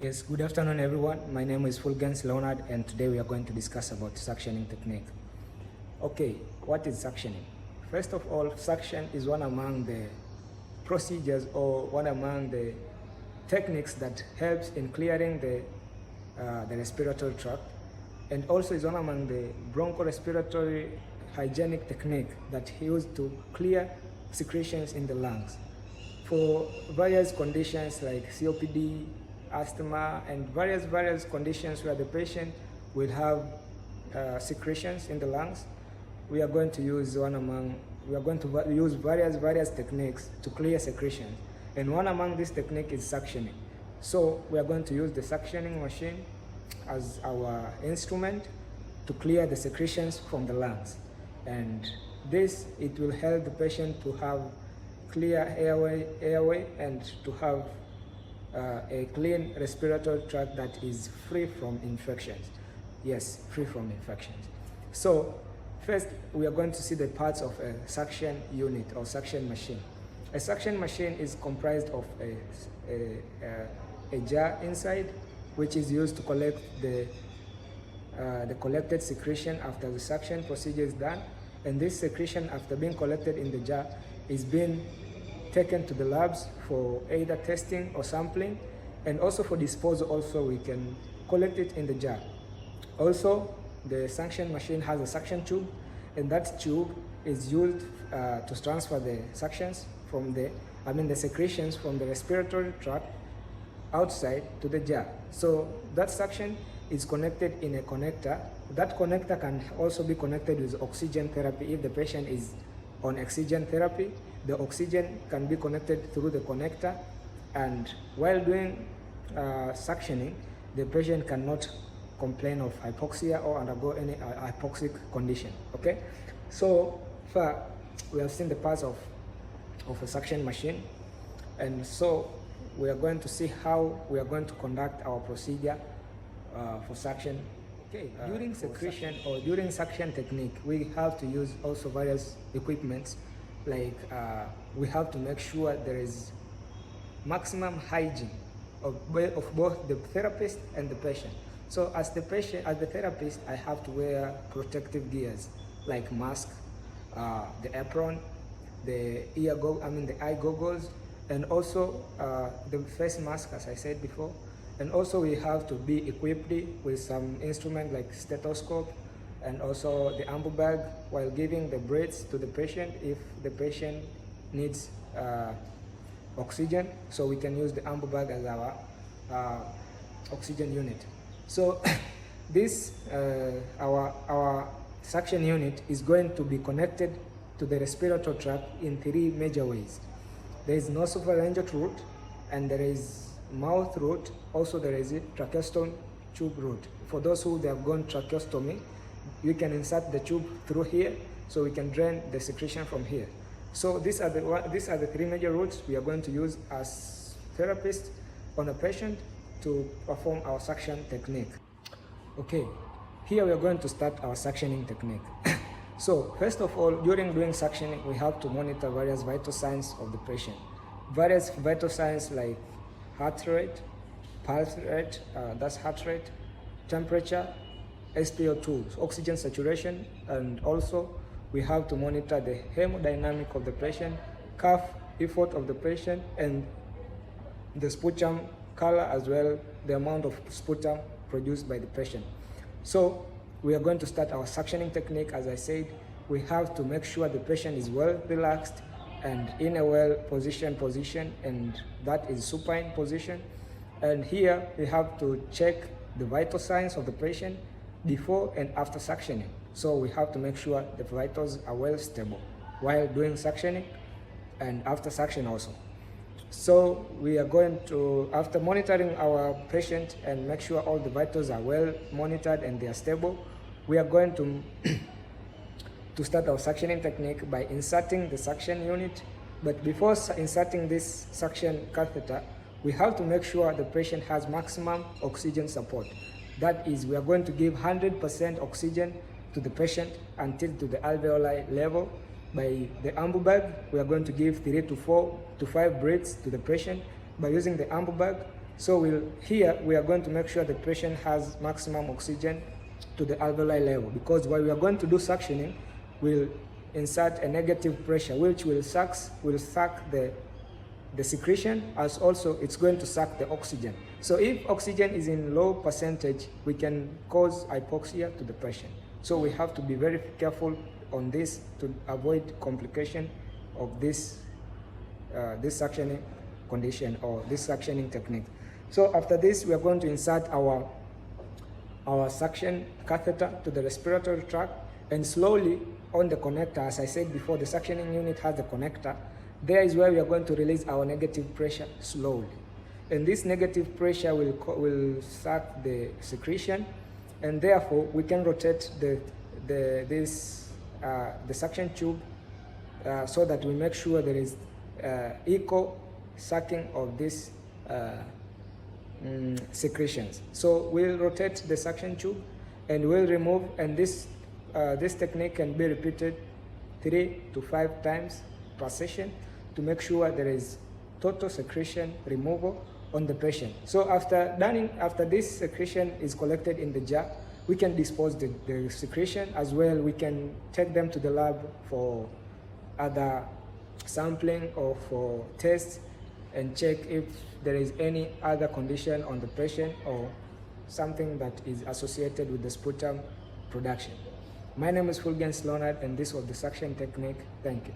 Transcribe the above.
Yes, good afternoon everyone. My name is Fulgens Leonard and today we are going to discuss about suctioning technique. Okay, what is suctioning? First of all, suction is one among the procedures or one among the techniques that helps in clearing the respiratory tract, and also is one among the bronchorespiratory hygienic technique that used to clear secretions in the lungs for various conditions like COPD, asthma, and various conditions where the patient will have secretions in the lungs. We are going to use various techniques to clear secretions, and one among these techniques is suctioning. So we are going to use the suctioning machine as our instrument to clear the secretions from the lungs, and it will help the patient to have clear airway and to have a clean respiratory tract that is free from infections. Yes, free from infections. So first we are going to see the parts of a suction unit or suction machine. A suction machine is comprised of a jar inside, which is used to collect the collected secretion after the suction procedure is done, and this secretion, after being collected in the jar, is being taken to the labs for either testing or sampling, and also for disposal. Also, we can collect it in the jar. Also, the suction machine has a suction tube, and that tube is used to transfer the suctions from the secretions from the respiratory tract outside to the jar. So that suction is connected in a connector. That connector can also be connected with oxygen therapy. If the patient is on oxygen therapy, the oxygen can be connected through the connector, and while doing suctioning, the patient cannot complain of hypoxia or undergo any hypoxic condition. Okay, so far we have seen the parts of a suction machine, and so we are going to see how we are going to conduct our procedure for suction. Okay, during secretion or during suction technique, we have to use also various equipments, like we have to make sure there is maximum hygiene of both the therapist and the patient. So as the therapist, I have to wear protective gears like mask, the apron, the eye goggles, and also the face mask, as I said before. And also we have to be equipped with some instrument like stethoscope, and also the ambu bag while giving the breaths to the patient if the patient needs oxygen. So we can use the ambu bag as our oxygen unit. So this our suction unit is going to be connected to the respiratory tract in three major ways. There is nasopharyngeal route, and there is mouth route. Also there is a tracheostomy tube route. For those who have gone tracheostomy, you can insert the tube through here, so we can drain the secretion from here. So these are the three major routes we are going to use as therapists on a patient to perform our suction technique. Okay, here we are going to start our suctioning technique. So first of all, during doing suctioning, we have to monitor various vital signs of the patient. Various vital signs like heart rate, pulse rate, that's heart rate, temperature, SpO2, oxygen saturation, and also we have to monitor the hemodynamic of the patient, cough effort of the patient, and the sputum color as well, the amount of sputum produced by the patient. So we are going to start our suctioning technique. As I said, we have to make sure the patient is well relaxed and in a well position, and that is supine position. And here we have to check the vital signs of the patient before and after suctioning. So we have to make sure the vitals are well stable while doing suctioning and after suction also. So we are going to, after monitoring our patient and make sure all the vitals are well monitored and they are stable, we are going to to start our suctioning technique by inserting the suction unit. But before inserting this suction catheter, we have to make sure the patient has maximum oxygen support. That is, we are going to give 100% oxygen to the patient until to the alveoli level. By the ambu bag, we are going to give 3 to 4 to 5 breaths to the patient by using the ambu bag. So here we are going to make sure the patient has maximum oxygen to the alveoli level, because while we are going to do suctioning, we'll insert a negative pressure which will suck the secretion, as also it's going to suck the oxygen. So if oxygen is in low percentage, we can cause hypoxia to the patient. So we have to be very careful on this to avoid complication of this suctioning condition or this suctioning technique. So after this, we are going to insert our suction catheter to the respiratory tract, and slowly on the connector, as I said before, the suctioning unit has the connector. There is where we are going to release our negative pressure slowly. And this negative pressure will suck the secretion, and therefore we can rotate the suction tube so that we make sure there is equal sucking of these secretions. So we'll rotate the suction tube and we'll remove, and this technique can be repeated 3 to 5 times per session to make sure there is total secretion removal on the patient. So after this secretion is collected in the jar, we can dispose the secretion as well. We can take them to the lab for other sampling or for tests and check if there is any other condition on the patient or something that is associated with the sputum production. My name is Fulgens Leonard, and this was the suction technique. Thank you.